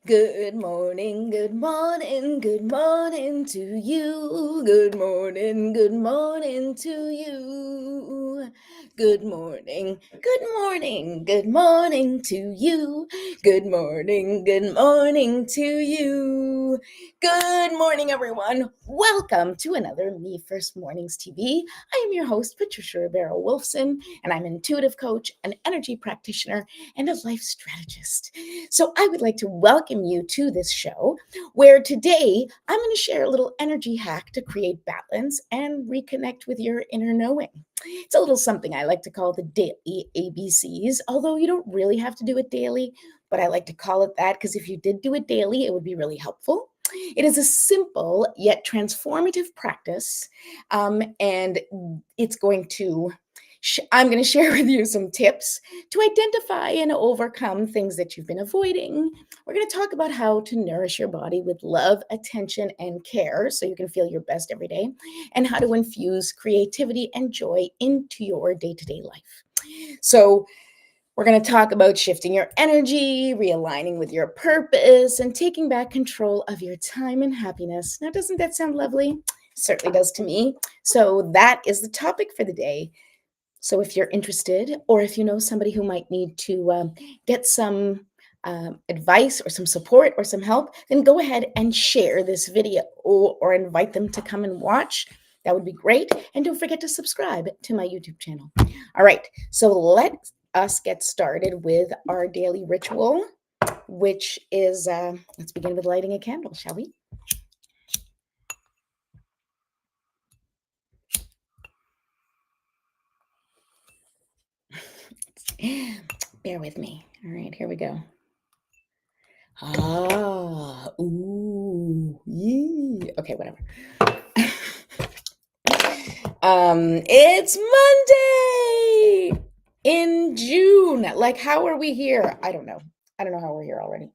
Good morning, good morning, good morning to you. Good morning to you. Good morning, good morning to you. Good morning to you. Good morning, everyone. Welcome to another Me First Mornings TV. I am your host, Patricia Rivera Wolfson, and I'm an intuitive coach, an energy practitioner, and a life strategist. So I would like to welcome you to this show where today I'm going to share a little energy hack to create balance and reconnect with your inner knowing. It's a little something I like to call the daily ABCs, although you don't really have to do it daily, but I like to call it that because if you did do it daily, it would be really helpful. It is a simple yet transformative practice, and it's going to I'm going to share with you some tips to identify and overcome things that you've been avoiding. We're going to talk about how to nourish your body with love, attention, and care so you can feel your best every day, and how to infuse creativity and joy into your day to day life. So, we're going to talk about shifting your energy, realigning with your purpose, and taking back control of your time and happiness. Now, doesn't that sound lovely? Certainly does to me. So, that is the topic for the day. So if you're interested, or if you know somebody who might need to get some advice or some support or some help, then go ahead and share this video or invite them to come and watch. That would be great. And don't forget to subscribe to my YouTube channel. All right, so let us get started with our daily ritual, which is, let's begin with lighting a candle, shall we? Bear with me. All right, here we go. Yee. Okay, whatever. It's Monday in June. Like, how are we here? I don't know. I don't know how we're here already.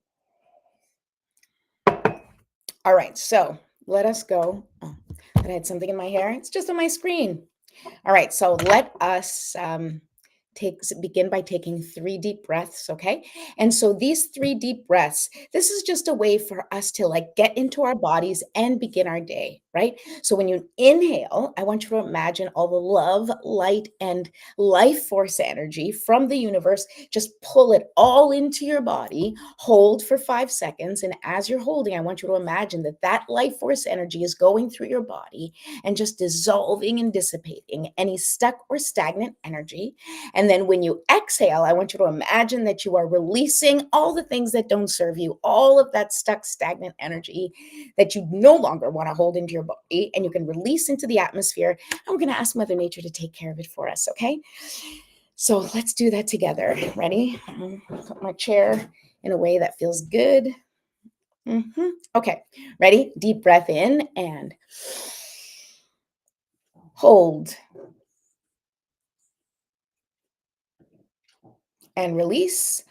All right, so let us go. Oh, I had something in my hair. It's just on my screen. All right, so let us begin by taking 3 deep breaths, okay? And so these 3 deep breaths, this is just a way for us to like get into our bodies and begin our day, right? So when you inhale, I want you to imagine all the love, light, and life force energy from the universe. Just pull it all into your body, hold for 5 seconds, and as you're holding, I want you to imagine that that life force energy is going through your body and just dissolving and dissipating any stuck or stagnant energy. And then when you exhale, I want you to imagine that you are releasing all the things that don't serve you, all of that stuck, stagnant energy that you no longer want to hold into your body, and you can release into the atmosphere. And we're going to ask Mother Nature to take care of it for us, okay? So let's do that together. Ready? Put my chair in a way that feels good. Okay, ready? Deep breath in and hold and release.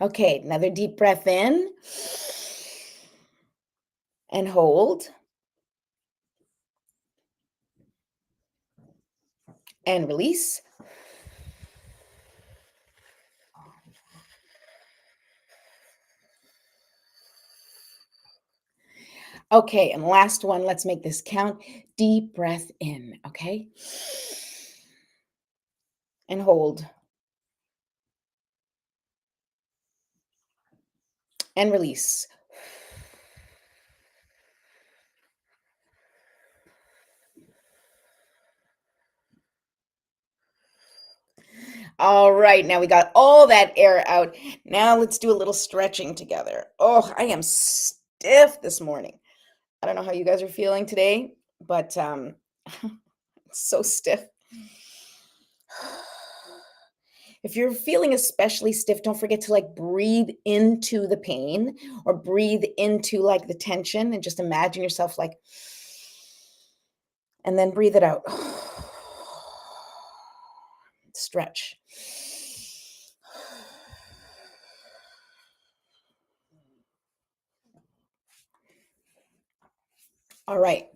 Okay, another deep breath in and hold and release. Okay, and last one, let's make this count. Deep breath in, okay? And hold and release. All right, now we got all that air out. Now let's do a little stretching together. Oh, I am stiff this morning. I don't know how you guys are feeling today, but it's so stiff. If you're feeling especially stiff, don't forget to like breathe into the pain or breathe into like the tension and just imagine yourself like, and then breathe it out. Stretch. All right.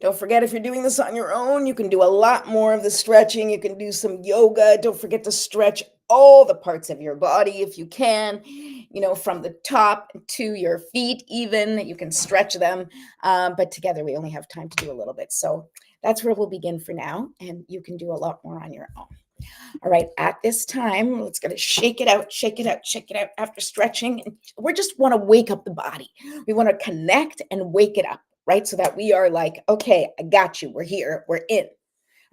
Don't forget, if you're doing this on your own, you can do a lot more of the stretching. You can do some yoga. Don't forget to stretch all the parts of your body if you can, from the top to your feet, even. You can stretch them. But together, we only have time to do a little bit. So that's where we'll begin for now. And you can do a lot more on your own. All right, at this time, let's get to shake it out, shake it out, shake it out after stretching. And we just want to wake up the body. We want to connect and wake it up, right? So that we are like, okay, I got you. We're here. We're in.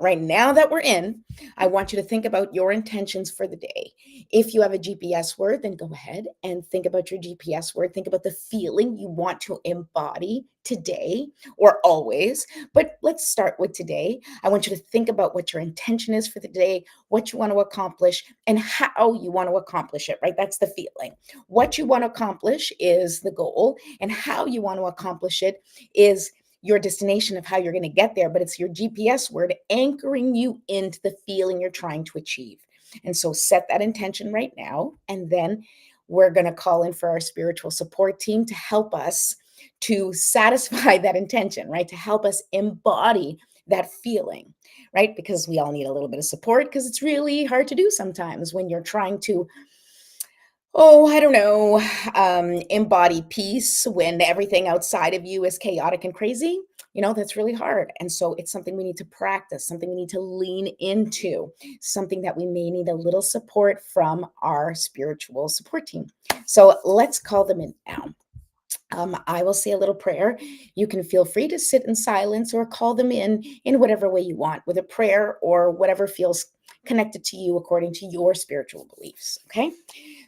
Right now that we're in, I want you to think about your intentions for the day. If you have a GPS word, then go ahead and think about your GPS word. Think about the feeling you want to embody today or always. But let's start with today. I want you to think about what your intention is for the day, what you want to accomplish, and how you want to accomplish it, right? That's the feeling. What you want to accomplish is the goal, and how you want to accomplish it is your destination of how you're going to get there, but it's your GPS word anchoring you into the feeling you're trying to achieve. And so set that intention right now. And then we're going to call in for our spiritual support team to help us to satisfy that intention, right? To help us embody that feeling, right? Because we all need a little bit of support because it's really hard to do sometimes when you're trying to I don't know, embody peace when everything outside of you is chaotic and crazy. That's really hard. And so it's something we need to practice, something we need to lean into, something that we may need a little support from our spiritual support team. So let's call them in now. I will say a little prayer. You can feel free to sit in silence or call them in whatever way you want, with a prayer or whatever feels connected to you according to your spiritual beliefs. Okay,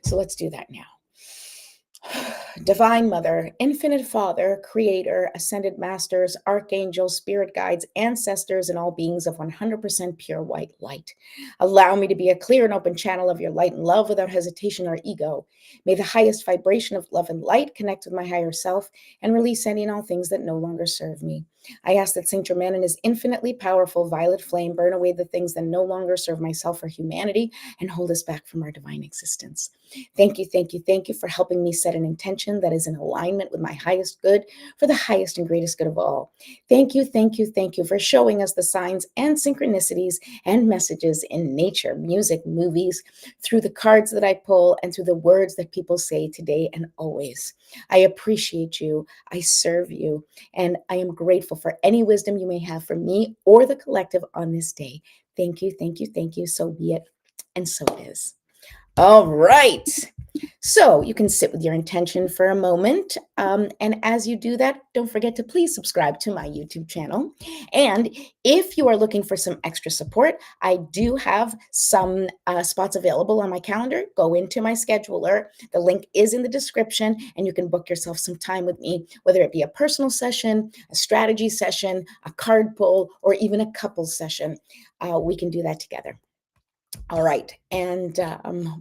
so let's do that now. Divine Mother, Infinite Father, Creator, Ascended Masters, Archangels, Spirit Guides, Ancestors, and all beings of 100% pure white light. Allow me to be a clear and open channel of your light and love without hesitation or ego. May the highest vibration of love and light connect with my higher self and release any and all things that no longer serve me. I ask that Saint Germain and his infinitely powerful violet flame burn away the things that no longer serve myself or humanity and hold us back from our divine existence. Thank you, thank you, thank you for helping me set an intention that is in alignment with my highest good for the highest and greatest good of all. Thank you, thank you, thank you for showing us the signs and synchronicities and messages in nature, music, movies, through the cards that I pull, and through the words that people say today and always. I appreciate you. I serve you. And I am grateful for any wisdom you may have for me or the collective on this day. Thank you, thank you, thank you. So be it, and so it is. All right. So you can sit with your intention for a moment. And as you do that, don't forget to please subscribe to my YouTube channel. And if you are looking for some extra support, I do have some spots available on my calendar. Go into my scheduler. The link is in the description, and you can book yourself some time with me, whether it be a personal session, a strategy session, a card pull, or even a couples session. We can do that together. All right. And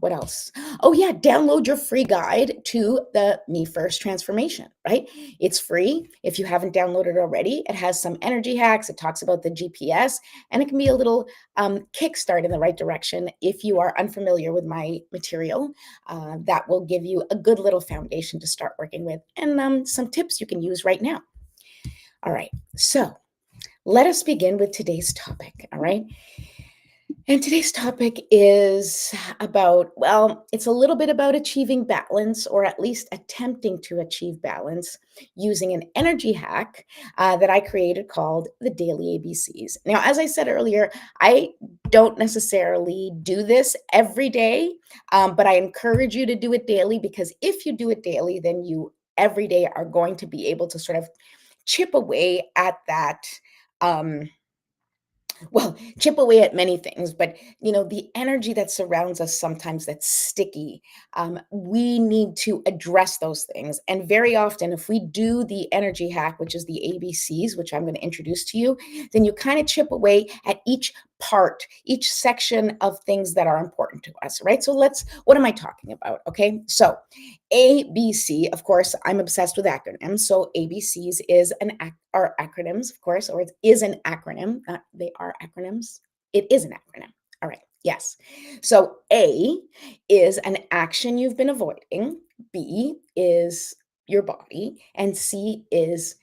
what else? Oh, yeah. Download your free guide to the Me First transformation, right? It's free. If you haven't downloaded already, it has some energy hacks. It talks about the GPS, and it can be a little kickstart in the right direction if you are unfamiliar with my material. That will give you a good little foundation to start working with, and some tips you can use right now. All right. So let us begin with today's topic. All right. And today's topic is about, well, it's a little bit about achieving balance, or at least attempting to achieve balance using an energy hack that I created called the Daily ABCs. Now, as I said earlier, I don't necessarily do this every day, but I encourage you to do it daily, because if you do it daily, then you every day are going to be able to sort of chip away at that. Chip away at many things, but the energy that surrounds us sometimes, that's sticky. We need to address those things. And very often, if we do the energy hack, which is the ABCs, which I'm going to introduce to you, then you kind of chip away at each part, each section of things that are important to us, right? So what am I talking about? Okay. So ABC, of course, I'm obsessed with acronyms. So ABCs are acronyms, of course, or it is an acronym. Not they are acronyms. It is an acronym. All right. Yes. So A is an action you've been avoiding. B is your body, and C is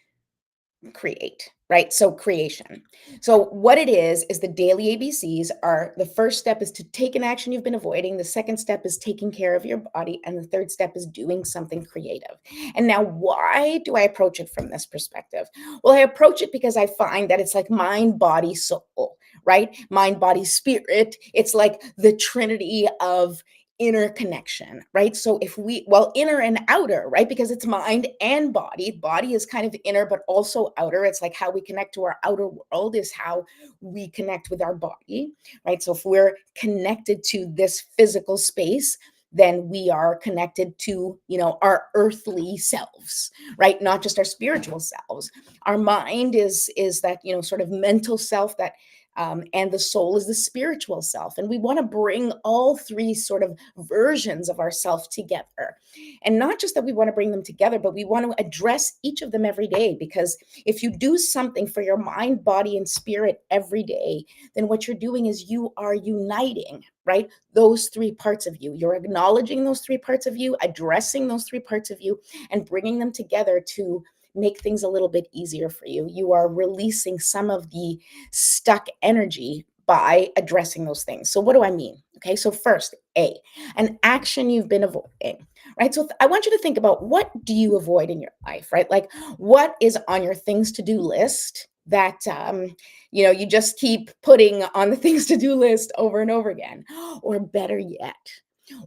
create. right? So creation. So what it is the daily ABCs are the first step is to take an action you've been avoiding. The second step is taking care of your body. And the third step is doing something creative. And now, why do I approach it from this perspective? Well, I approach it because I find that it's like mind, body, soul, right? Mind, body, spirit. It's like the trinity of inner connection, right? So if we, well, inner and outer, right? Because it's mind and body. Body is kind of inner, but also outer. It's like how we connect to our outer world is how we connect with our body, right? So if we're connected to this physical space, then we are connected to, our earthly selves, right? Not just our spiritual selves. Our mind is that, sort of mental self that and the soul is the spiritual self. And we want to bring all three sort of versions of ourself together. And not just that we want to bring them together, but we want to address each of them every day. Because if you do something for your mind, body, and spirit every day, then what you're doing is you are uniting, right? Those three parts of you. You're acknowledging those three parts of you, addressing those three parts of you, and bringing them together to make things a little bit easier for you. You are releasing some of the stuck energy by addressing those things. So, what do I mean? Okay, so first, an action you've been avoiding, right? So, I want you to think about what do you avoid in your life, right? Like, what is on your things to do list that you just keep putting on the things to do list over and over again? Or better yet,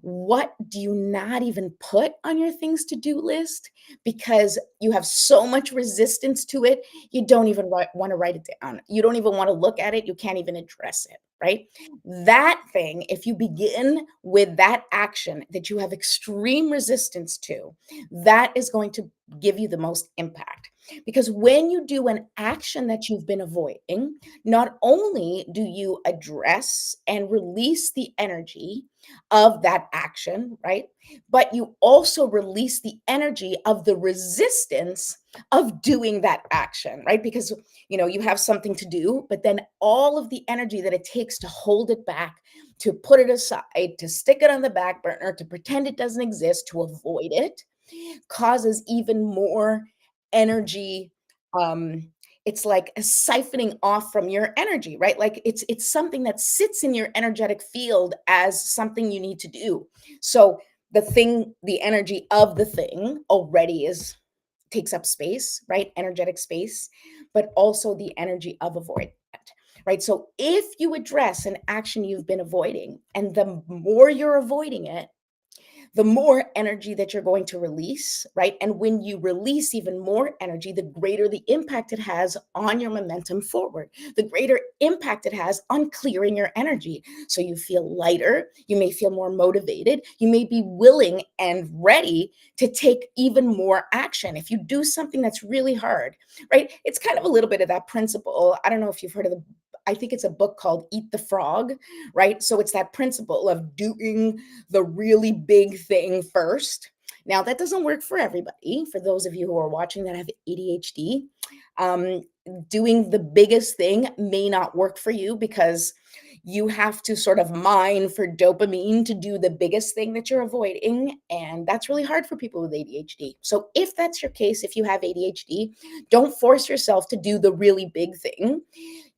what do you not even put on your things to do list because you have so much resistance to it, you don't even want to write it down. You don't even want to look at it. You can't even address it, right? That thing, if you begin with that action that you have extreme resistance to, that is going to give you the most impact. Because when you do an action that you've been avoiding, not only do you address and release the energy of that action, right? But you also release the energy of the resistance of doing that action, right? Because, you have something to do, but then all of the energy that it takes to hold it back, to put it aside, to stick it on the back burner, to pretend it doesn't exist, to avoid it, causes even more energy. It's like a siphoning off from your energy, right? Like it's something that sits in your energetic field as something you need to do. So the energy of the thing already is takes up space, right? Energetic space, but also the energy of avoidance, right? So if you address an action you've been avoiding, and the more you're avoiding it, the more energy that you're going to release, right? And when you release even more energy, the greater the impact it has on your momentum forward, the greater impact it has on clearing your energy. So you feel lighter, you may feel more motivated, you may be willing and ready to take even more action. If you do something that's really hard, right? It's kind of a little bit of that principle. I don't know if you've heard of I think it's a book called Eat the Frog, right? So it's that principle of doing the really big thing first. Now, that doesn't work for everybody. For those of you who are watching that have ADHD, um, doing the biggest thing may not work for you because you have to sort of mine for dopamine to do the biggest thing that you're avoiding. And that's really hard for people with ADHD. So, if that's your case, if you have ADHD, don't force yourself to do the really big thing.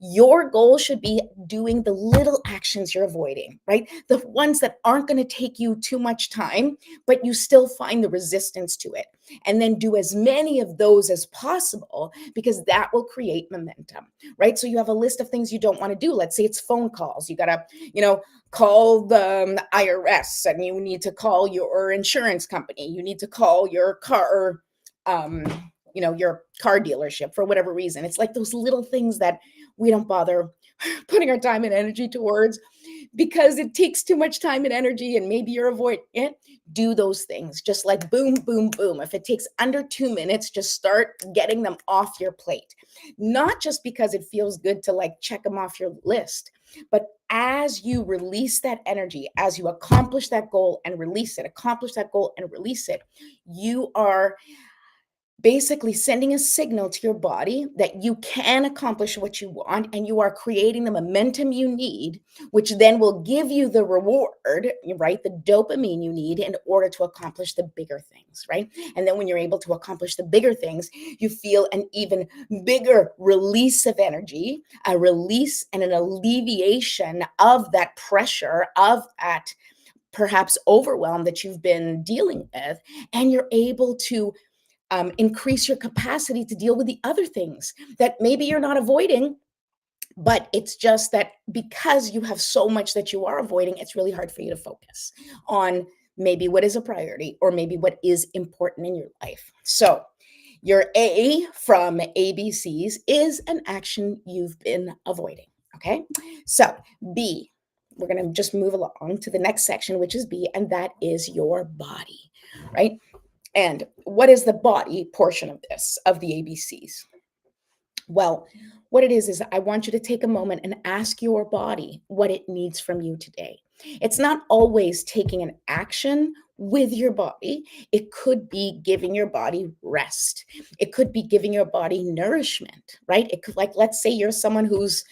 Your goal should be doing the little actions you're avoiding, right? The ones that aren't going to take you too much time, but you still find the resistance to it. And then do as many of those as possible because that will create momentum, right? So you have a list of things you don't want to do. Let's say it's phone calls. You got to, call the IRS, and you need to call your insurance company. You need to call your car, um, your car dealership for whatever reason. It's like those little things that we don't bother putting our time and energy towards because it takes too much time and energy, and maybe you're avoiding it. Do those things just like boom, boom, boom. If it takes under 2 minutes, just start getting them off your plate. Not just because it feels good to like check them off your list, but as you release that energy, as you accomplish that goal and release it, accomplish that goal and release it, you are basically sending a signal to your body that you can accomplish what you want and you are creating the momentum you need, which then will give you the reward, right? The dopamine you need in order to accomplish the bigger things, right? And then when you're able to accomplish the bigger things, you feel an even bigger release of energy, a release and an alleviation of that pressure, of that perhaps overwhelm that you've been dealing with. And you're able to increase your capacity to deal with the other things that maybe you're not avoiding, but it's just that because you have so much that you are avoiding, it's really hard for you to focus on maybe what is a priority or maybe what is important in your life. So, your A from ABCs is an action you've been avoiding. Okay. So, B, we're going to just move along to the next section, which is B, and that is your body, right? And what is the body portion of this, of the ABCs? Well, what it is I want you to take a moment and ask your body what it needs from you today. It's not always taking an action with your body. It could be giving your body rest. It could be giving your body nourishment, right? It could, like, let's say you're someone who's,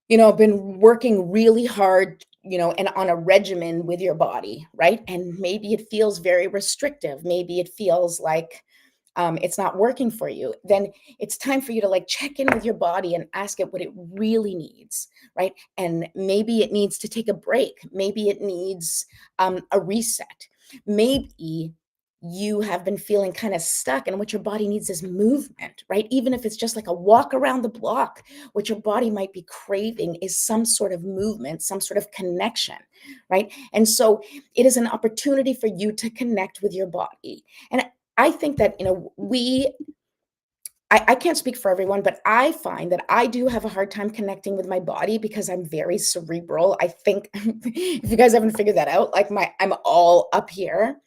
been working really hard, and on a regimen with your body, right? And maybe it feels very restrictive. Maybe it feels like it's not working for you. Then it's time for you to like check in with your body and ask it what it really needs, right? And maybe it needs to take a break. Maybe it needs a reset. Maybe you have been feeling kind of stuck, and what your body needs is movement, right? Even if it's just like a walk around the block, what your body might be craving is some sort of movement, some sort of connection, right? And so it is an opportunity for you to connect with your body. And I think that, I can't speak for everyone, but I find that I do have a hard time connecting with my body because I'm very cerebral. I think if you guys haven't figured that out, like I'm all up here.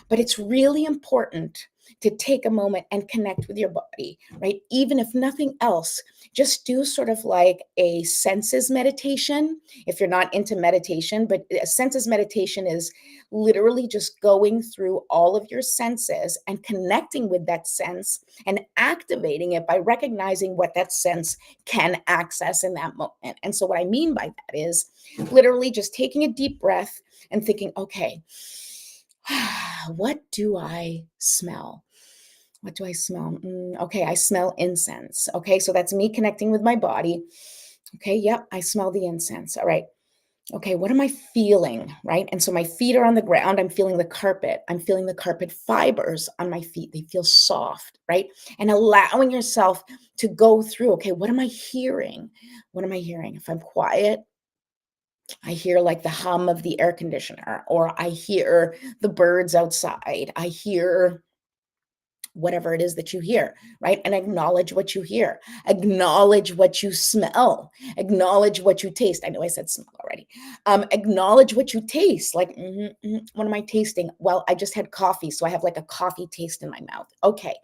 But it's really important to take a moment and connect with your body, right? Even if nothing else, just do sort of like a senses meditation. If you're not into meditation, but a senses meditation is literally just going through all of your senses and connecting with that sense and activating it by recognizing what that sense can access in that moment. And so, what I mean by that is literally just taking a deep breath and thinking, okay, what do I smell? What do I smell? Okay, I smell incense. Okay, so that's me connecting with my body. Okay, yep, I smell the incense. All right. Okay, what am I feeling? Right. And so my feet are on the ground. I'm feeling the carpet. I'm feeling the carpet fibers on my feet. They feel soft. Right. And allowing yourself to go through, okay, what am I hearing? What am I hearing? If I'm quiet, I hear like the hum of the air conditioner, or I hear the birds outside. I hear whatever it is that you hear, right? And acknowledge what you hear, acknowledge what you smell, acknowledge what you taste. I know I said smell already. Acknowledge what you taste. Like, what am I tasting? Well, I just had coffee, so I have like a coffee taste in my mouth. Okay.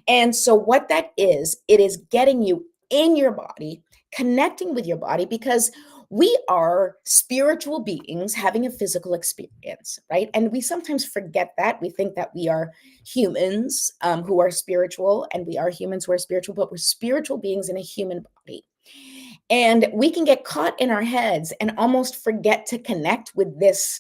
And so, what that is, it is getting you in your body, connecting with your body, because we are spiritual beings having a physical experience, right? And we sometimes forget that. We think that we are humans who are spiritual, and we are humans who are spiritual, but we're spiritual beings in a human body. And we can get caught in our heads and almost forget to connect with this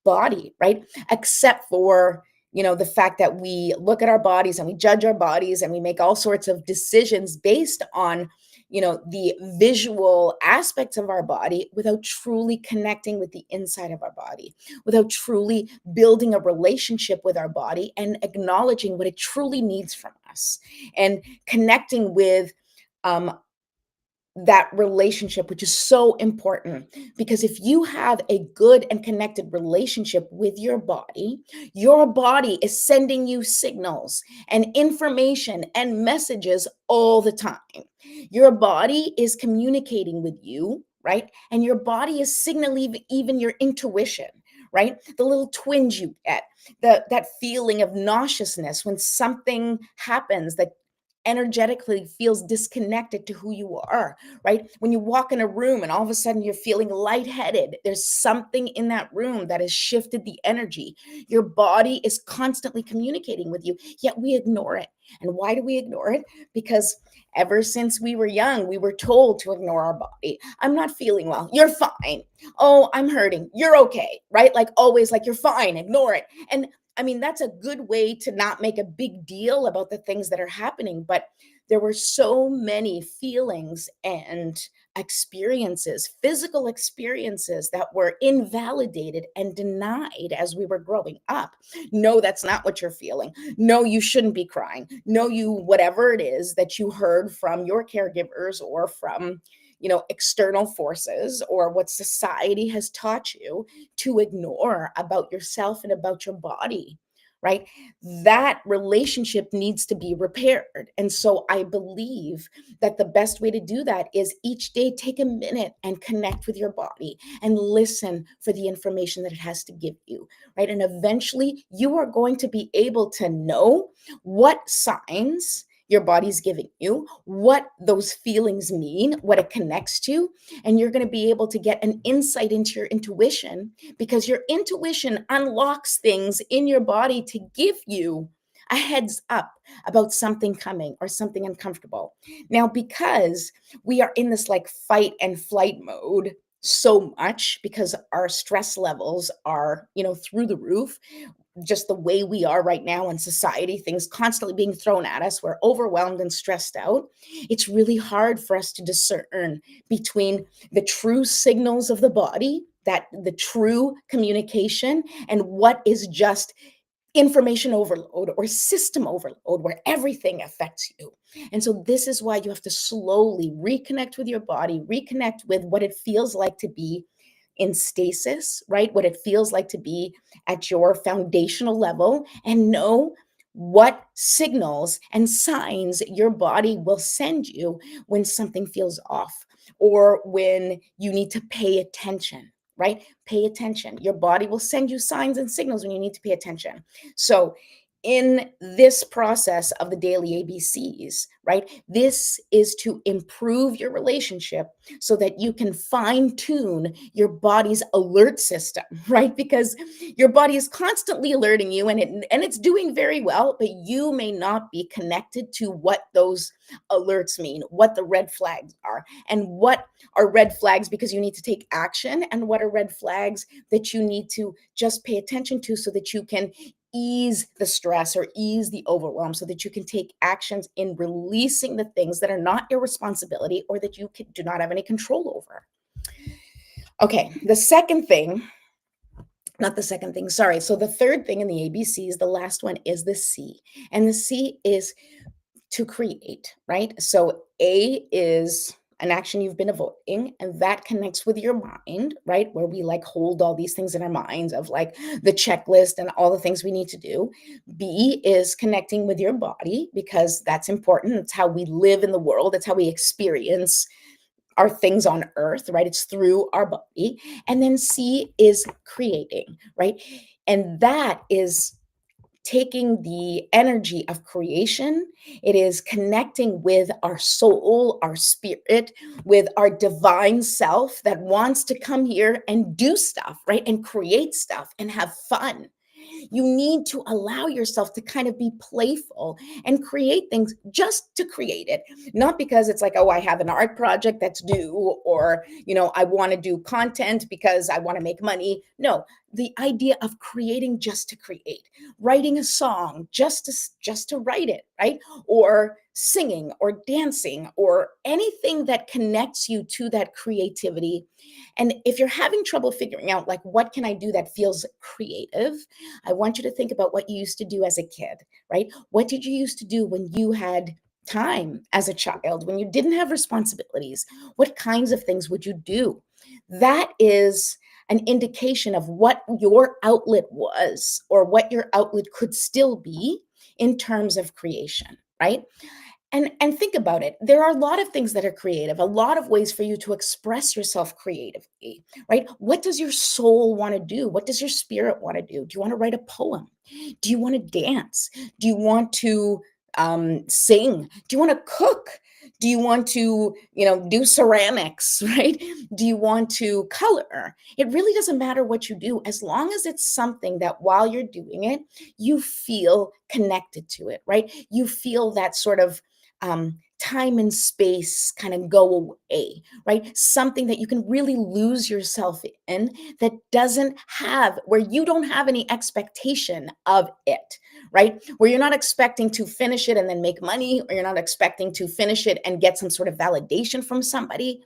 body, right? Except for, the fact that we look at our bodies and we judge our bodies and we make all sorts of decisions based on, the visual aspects of our body without truly connecting with the inside of our body, without truly building a relationship with our body and acknowledging what it truly needs from us and connecting with um, that relationship, which is so important, because if you have a good and connected relationship with your body is sending you signals and information and messages all the time. Your body is communicating with you, right? And your body is signaling even your intuition, right? The little twinge you get, that feeling of nauseousness when something happens that energetically feels disconnected to who you are, right? When you walk in a room and all of a sudden you're feeling lightheaded, there's something in that room that has shifted the energy. Your body is constantly communicating with you, yet we ignore it. And why do we ignore it? Because ever since we were young, we were told to ignore our body. I'm not feeling well. You're fine. Oh, I'm hurting. You're okay, right? Like always, like you're fine. Ignore it. And I mean, that's a good way to not make a big deal about the things that are happening. But there were so many feelings and experiences, physical experiences that were invalidated and denied as we were growing up. No, that's not what you're feeling. No, you shouldn't be crying. No, you, whatever it is that you heard from your caregivers or from, external forces or what society has taught you to ignore about yourself and about your body, right? That relationship needs to be repaired. And so I believe that the best way to do that is each day take a minute and connect with your body and listen for the information that it has to give you, right? And eventually you are going to be able to know what signs your body's giving you, what those feelings mean, what it connects to, and you're going to be able to get an insight into your intuition because your intuition unlocks things in your body to give you a heads up about something coming or something uncomfortable. Now, because we are in this like fight and flight mode so much because our stress levels are, through the roof, just the way we are right now in society, things constantly being thrown at us, we're overwhelmed and stressed out. It's really hard for us to discern between the true signals of the body, that the true communication, and what is just information overload or system overload where everything affects you. And so this is why you have to slowly reconnect with your body, reconnect with what it feels like to be in stasis, right? What it feels like to be at your foundational level, and know what signals and signs your body will send you when something feels off or when you need to pay attention, right? Pay attention. Your body will send you signs and signals when you need to pay attention. So, in this process of the daily ABCs, right? This is to improve your relationship so that you can fine tune your body's alert system, right? Because your body is constantly alerting you and it's doing very well, but you may not be connected to what those alerts mean, what the red flags are, and what are red flags because you need to take action, and what are red flags that you need to just pay attention to so that you can ease the stress or ease the overwhelm so that you can take actions in releasing the things that are not your responsibility or that you do not have any control over. Okay, the second thing, not the second thing, sorry. So the third thing in the ABCs, the last one is the C. And the C is to create, right? So A is an action you've been avoiding, and that connects with your mind, right? Where we like hold all these things in our minds of like the checklist and all the things we need to do. B is connecting with your body because that's important. It's how we live in the world, it's how we experience our things on earth, right? It's through our body. And then C is creating, right? And that is taking the energy of creation. It is connecting with our soul, our spirit, with our divine self that wants to come here and do stuff, right? And create stuff and have fun. You need to allow yourself to kind of be playful and create things just to create it, not because it's like, oh, I have an art project that's due, or, I want to do content because I want to make money. No, the idea of creating just to create, writing a song just to write it, right? Or singing or dancing or anything that connects you to that creativity. And if you're having trouble figuring out like what can I do that feels creative, I want you to think about what you used to do as a kid, right? What did you used to do when you had time as a child, when you didn't have responsibilities? What kinds of things would you do? That is an indication of what your outlet was or what your outlet could still be in terms of creation, right? And think about it. There are a lot of things that are creative, a lot of ways for you to express yourself creatively, right? What does your soul want to do? What does your spirit want to do? Do you want to write a poem? Do you want to dance? Do you want to sing? Do you want to cook? Do you want to, do ceramics, right? Do you want to color? It really doesn't matter what you do as long as it's something that while you're doing it, you feel connected to it, right? You feel that sort of time and space kind of go away, right? Something that you can really lose yourself in, that doesn't have, where you don't have any expectation of it, right? Where you're not expecting to finish it and then make money, or you're not expecting to finish it and get some sort of validation from somebody.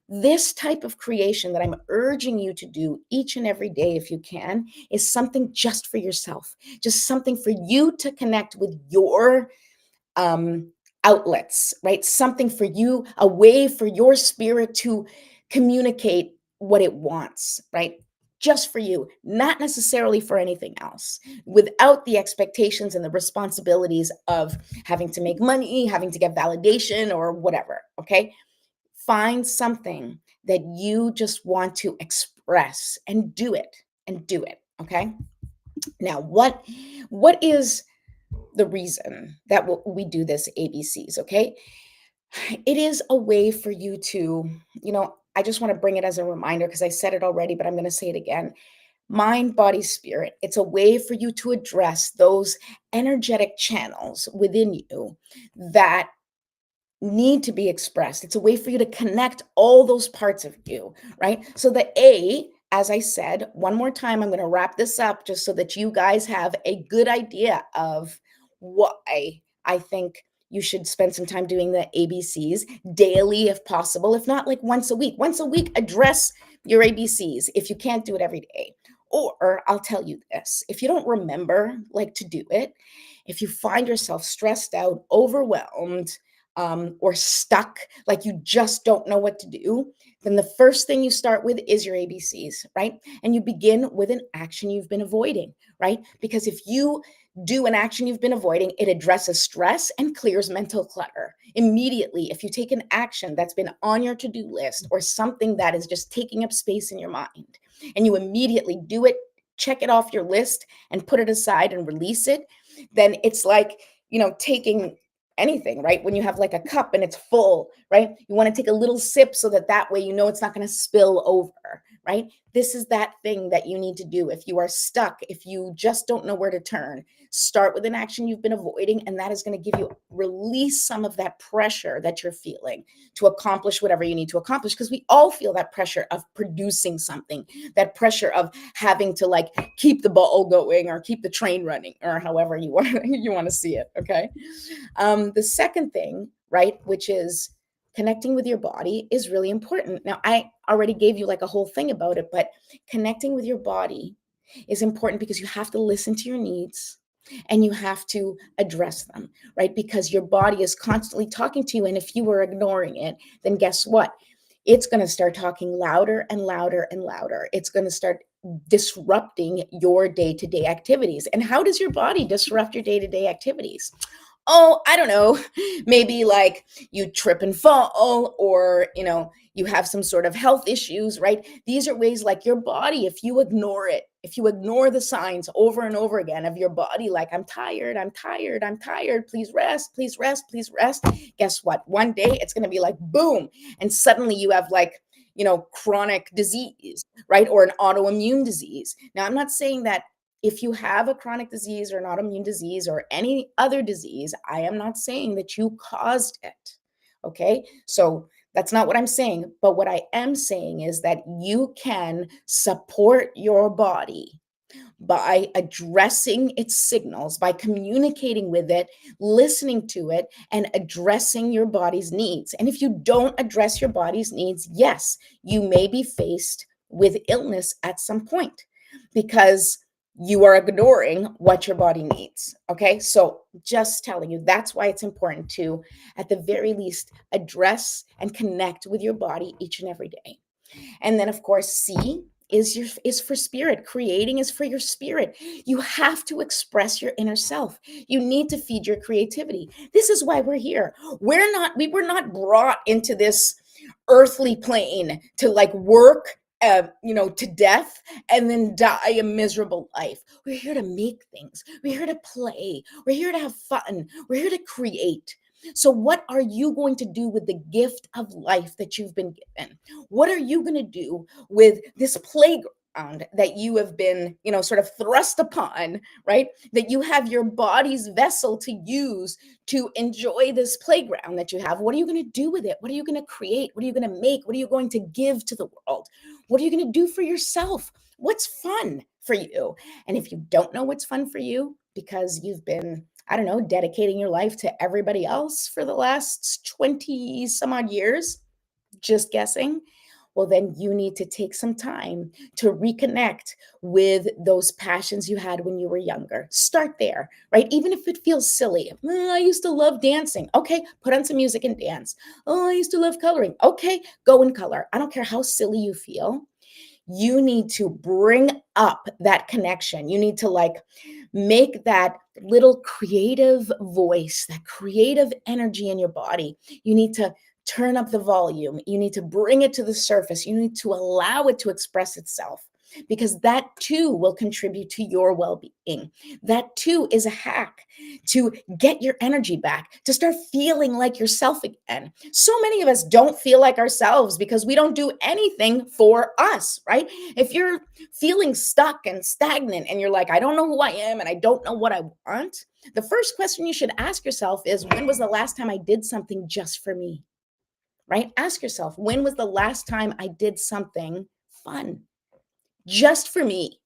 This type of creation that I'm urging you to do each and every day, if you can, is something just for yourself, just something for you to connect with your um, outlets, right? Something for you, a way for your spirit to communicate what it wants, right? Just for you, not necessarily for anything else, without the expectations and the responsibilities of having to make money, having to get validation, or whatever. Okay. Find something that you just want to express and do it and do it. Okay. Now, what is the reason that we do this ABCs, okay? It is a way for you to, I just want to bring it as a reminder because I said it already, but I'm going to say it again. Mind, body, spirit. It's a way for you to address those energetic channels within you that need to be expressed. It's a way for you to connect all those parts of you, right? So the A, as I said, one more time, I'm going to wrap this up just so that you guys have a good idea of why I think you should spend some time doing the ABCs daily if possible, if not like once a week. Once a week, address your ABCs if you can't do it every day. Or I'll tell you this, if you don't remember like to do it, if you find yourself stressed out, overwhelmed, or stuck, like you just don't know what to do, then the first thing you start with is your ABCs, right? And you begin with an action you've been avoiding, right? Because if you do an action you've been avoiding, it addresses stress and clears mental clutter. Immediately, if you take an action that's been on your to-do list or something that is just taking up space in your mind, and you immediately do it, check it off your list and put it aside and release it, then it's like, taking anything, right? When you have like a cup and it's full, right? You want to take a little sip so that way it's not going to spill over, right? This is that thing that you need to do. If you are stuck, if you just don't know where to turn, start with an action you've been avoiding, and that is going to give you release some of that pressure that you're feeling to accomplish whatever you need to accomplish, because we all feel that pressure of producing something, that pressure of having to like keep the ball going or keep the train running, or however you want to see it. Okay. The second thing, right, which is connecting with your body, is really important. Now, I already gave you like a whole thing about it, but connecting with your body is important because you have to listen to your needs and you have to address them, right? Because your body is constantly talking to you. And if you were ignoring it, then guess what? It's going to start talking louder and louder and louder. It's going to start disrupting your day to day activities. And how does your body disrupt your day to day activities? Oh, I don't know, maybe like you trip and fall, or, you have some sort of health issues, right? These are ways like your body, if you ignore it, if you ignore the signs over and over again of your body, like, I'm tired, I'm tired, I'm tired, please rest, please rest, please rest. Guess what? One day it's going to be like, boom. And suddenly you have like, chronic disease, right? Or an autoimmune disease. Now, I'm not saying that if you have a chronic disease or an autoimmune disease or any other disease, I am not saying that you caused it. Okay. So that's not what I'm saying. But what I am saying is that you can support your body by addressing its signals, by communicating with it, listening to it, and addressing your body's needs. And if you don't address your body's needs, yes, you may be faced with illness at some point because you are ignoring what your body needs. Okay. So just telling you, that's why it's important to, at the very least, address and connect with your body each and every day. And then, of course, C is for spirit. Creating is for your spirit. You have to express your inner self. You need to feed your creativity. This is why we're here. We were not brought into this earthly plane to like work to death and then die a miserable life. We're here to make things. We're here to play. We're here to have fun. We're here to create. So, what are you going to do with the gift of life that you've been given? What are you going to do with this playground that you have been, sort of thrust upon, right? That you have your body's vessel to use to enjoy this playground that you have. What are you going to do with it? What are you going to create? What are you going to make? What are you going to give to the world? What are you going to do for yourself? What's fun for you? And if you don't know what's fun for you because you've been, I don't know, dedicating your life to everybody else for the last 20 some odd years, just guessing, well, then you need to take some time to reconnect with those passions you had when you were younger. Start there, right? Even if it feels silly. I used to love dancing. Okay, put on some music and dance. Oh, I used to love coloring. Okay, go and color. I don't care how silly you feel. You need to bring up that connection. You need to make that little creative voice, that creative energy in your body. You need to turn up the volume. You need to bring it to the surface. You need to allow it to express itself, because that too will contribute to your well-being. That too is a hack to get your energy back, to start feeling like yourself again. So many of us don't feel like ourselves because we don't do anything for us, right? If you're feeling stuck and stagnant and you're like, I don't know who I am and I don't know what I want, the first question you should ask yourself is, when was the last time I did something just for me? Right? Ask yourself, when was the last time I did something fun just for me?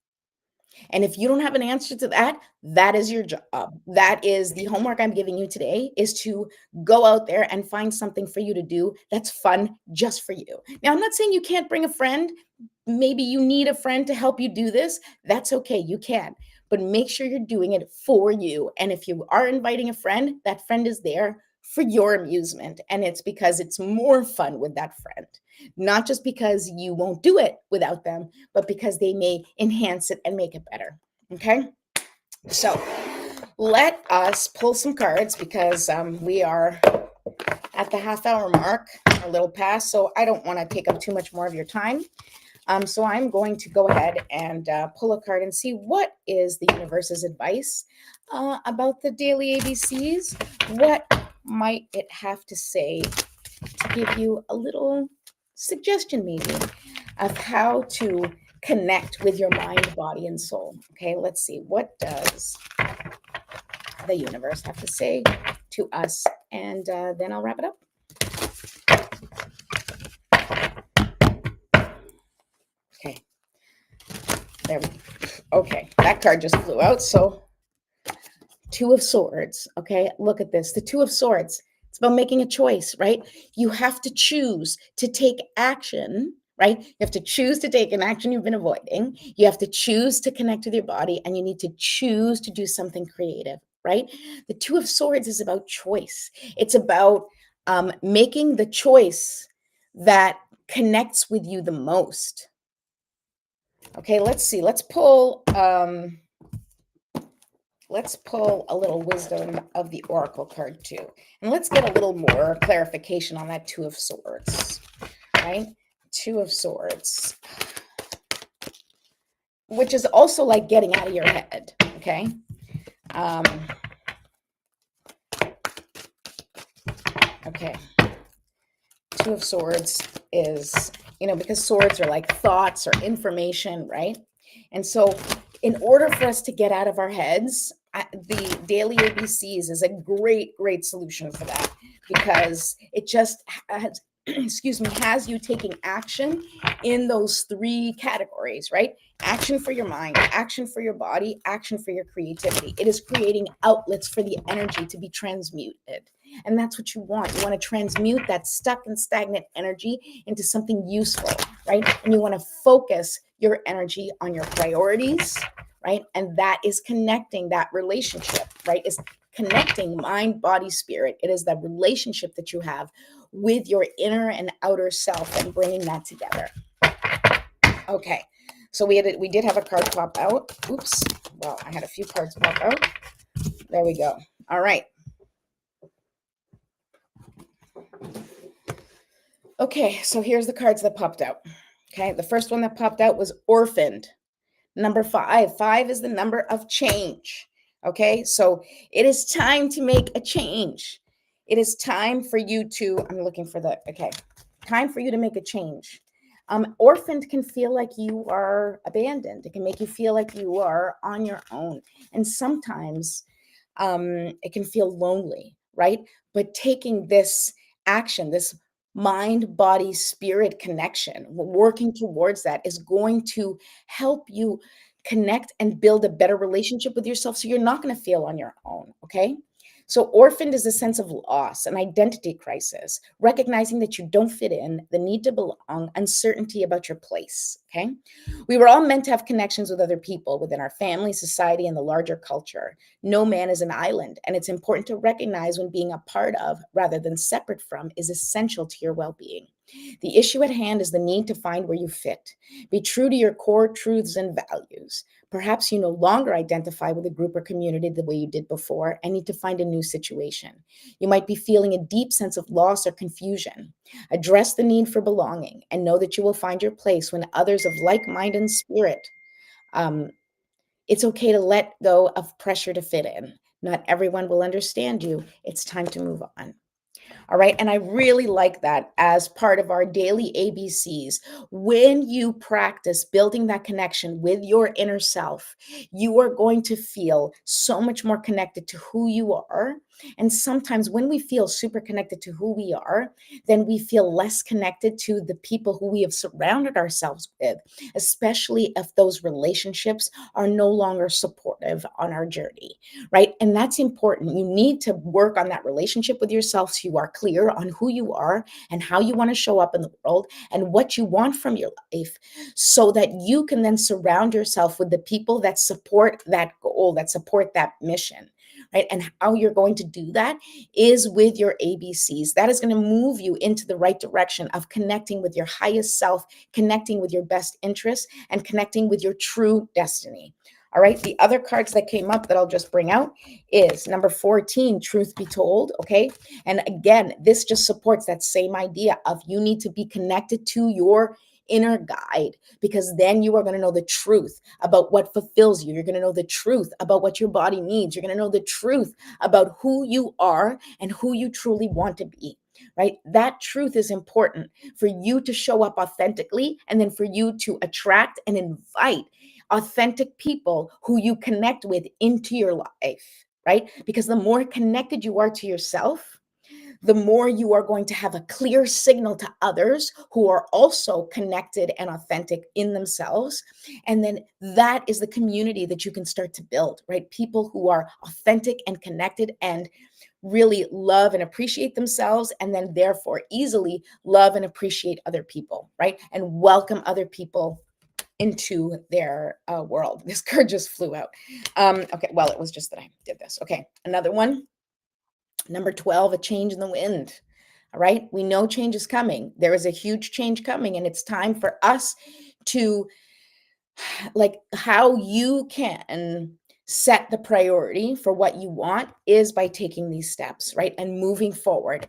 And if you don't have an answer to that, that is your job. That is the homework I'm giving you today, is to go out there and find something for you to do that's fun just for you. Now, I'm not saying you can't bring a friend. Maybe you need a friend to help you do this. That's okay. You can. But make sure you're doing it for you. And if you are inviting a friend, that friend is there for your amusement. And it's because it's more fun with that friend, not just because you won't do it without them, but because they may enhance it and make it better. Okay. So let us pull some cards, because we are at the half-hour mark, a little past. So I don't want to take up too much more of your time. So I'm going to go ahead and pull a card and see what is the universe's advice about the daily ABCs. What might it have to say to give you a little suggestion, maybe, of how to connect with your mind, body, and soul? Okay, let's see. What does the universe have to say to us? And then I'll wrap it up. Okay. There we go. Okay, that card just flew out. So, Two of Swords. Okay, look at this. The Two of Swords. It's about making a choice, right? You have to choose to take action, right? You have to choose to take an action you've been avoiding. You have to choose to connect with your body, and you need to choose to do something creative, right? The Two of Swords is about choice. It's about making the choice that connects with you the most. Okay, let's see. Let's pull a little wisdom of the Oracle card too. And let's get a little more clarification on that Two of Swords, right? Two of Swords, which is also like getting out of your head, okay? Okay. Two of Swords is, because swords are like thoughts or information, right? And so in order for us to get out of our heads, the daily ABCs is a great, great solution for that, because it just has, has you taking action in those three categories, right? Action for your mind, action for your body, action for your creativity. It is creating outlets for the energy to be transmuted. And that's what you want. You want to transmute that stuck and stagnant energy into something useful, right? And you want to focus your energy on your priorities, right? And that is connecting that relationship, right? Is connecting mind, body, spirit. It is that relationship that you have with your inner and outer self and bringing that together. Okay. So we did have a card pop out. Oops. Well, I had a few cards pop out. There we go. All right. Okay, so here's the cards that popped out. Okay, the first one that popped out was orphaned. Number five. Five is the number of change. Okay, so it is time to make a change. It is time for you to, I'm looking for the, okay, time for you to make a change. Orphaned can feel like you are abandoned. It can make you feel like you are on your own. And sometimes it can feel lonely, right? But taking this action, this mind, body, spirit connection, working towards that is going to help you connect and build a better relationship with yourself so you're not going to feel on your own. Okay. So, orphaned is a sense of loss, an identity crisis, recognizing that you don't fit in, the need to belong, uncertainty about your place. Okay. We were all meant to have connections with other people within our family, society, and the larger culture. No man is an island, and it's important to recognize when being a part of rather than separate from is essential to your well being. The issue at hand is the need to find where you fit. Be true to your core truths and values. Perhaps you no longer identify with a group or community the way you did before and need to find a new situation. You might be feeling a deep sense of loss or confusion. Address the need for belonging and know that you will find your place when others of like mind and spirit. Um, it's okay to let go of pressure to fit in. Not everyone will understand you. It's time to move on. All right. And I really like that as part of our daily ABCs. When you practice building that connection with your inner self, you are going to feel so much more connected to who you are. And sometimes when we feel super connected to who we are, then we feel less connected to the people who we have surrounded ourselves with, especially if those relationships are no longer supportive on our journey, right? And that's important. You need to work on that relationship with yourself so you are clear on who you are and how you want to show up in the world and what you want from your life so that you can then surround yourself with the people that support that goal, that support that mission. Right. And how you're going to do that is with your ABCs. That is going to move you into the right direction of connecting with your highest self, connecting with your best interests, and connecting with your true destiny. All right. The other cards that came up that I'll just bring out is number 14, truth be told. Okay. And again, this just supports that same idea of you need to be connected to your inner guide because then you are going to know the truth about what fulfills you. You're going to know the truth about what your body needs. You're going to know the truth about who you are and who you truly want to be. Right? That truth is important for you to show up authentically and then for you to attract and invite authentic people who you connect with into your life, right? Because the more connected you are to yourself, the more you are going to have a clear signal to others who are also connected and authentic in themselves. And then that is the community that you can start to build, right? People who are authentic and connected and really love and appreciate themselves, and then therefore easily love and appreciate other people, right? And welcome other people into their world. This card just flew out. Okay, well, it was just that I did this. Okay, another one. Number 12, a change in the wind. All right, we know change is coming. There is a huge change coming, and it's time for us to like how you can set the priority for what you want is by taking these steps, right? And moving forward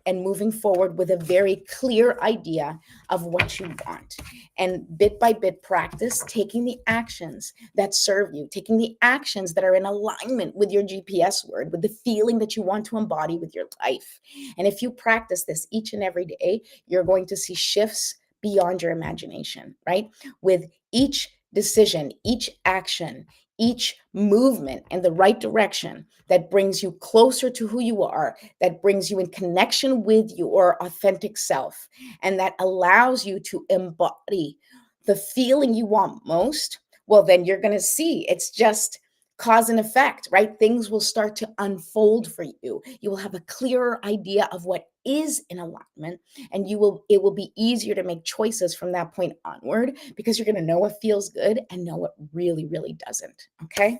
with a very clear idea of what you want. And bit by bit practice taking the actions that serve you, taking the actions that are in alignment with your GPS word, with the feeling that you want to embody with your life. And if you practice this each and every day, you're going to see shifts beyond your imagination, right? With each decision, each action, each movement in the right direction that brings you closer to who you are, that brings you in connection with your authentic self, and that allows you to embody the feeling you want most, well, then you're going to see it's just cause and effect, right? Things will start to unfold for you. You will have a clearer idea of what is in alignment, and it will be easier to make choices from that point onward because you're going to know what feels good and know what really, really doesn't. Okay.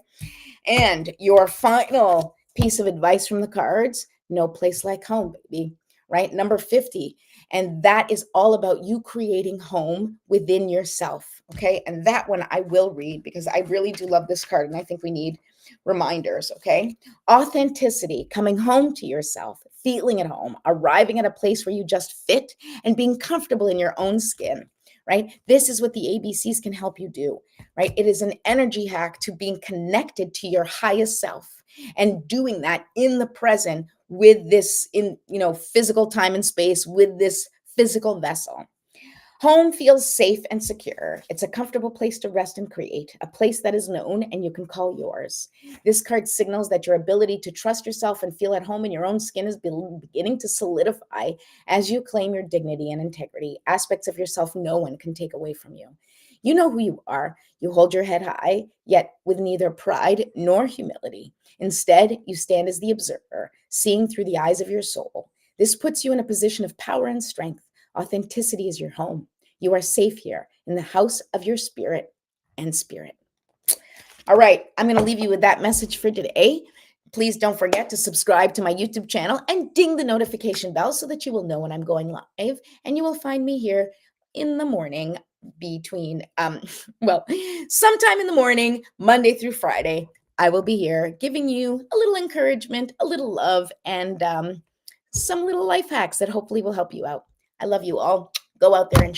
And your final piece of advice from the cards, no place like home, baby, right? Number 50. And that is all about you creating home within yourself. Okay. And that one I will read because I really do love this card and I think we need reminders. Okay. Authenticity, coming home to yourself, feeling at home, arriving at a place where you just fit and being comfortable in your own skin. right? This is what the ABCs can help you do, right? It is an energy hack to being connected to your highest self and doing that in the present with this in, physical time and space with this physical vessel. Home feels safe and secure. It's a comfortable place to rest and create, a place that is known and you can call yours. This card signals that your ability to trust yourself and feel at home in your own skin is beginning to solidify as you claim your dignity and integrity, aspects of yourself no one can take away from you. You know who you are. You hold your head high, yet with neither pride nor humility. Instead, you stand as the observer, seeing through the eyes of your soul. This puts you in a position of power and strength. Authenticity is your home. You are safe here in the house of your spirit and spirit. All right, I'm going to leave you with that message for today. Please don't forget to subscribe to my YouTube channel and ding the notification bell so that you will know when I'm going live. And you will find me here in the morning between, sometime in the morning, Monday through Friday. I will be here giving you a little encouragement, a little love, and some little life hacks that hopefully will help you out. I love you all. Go out there and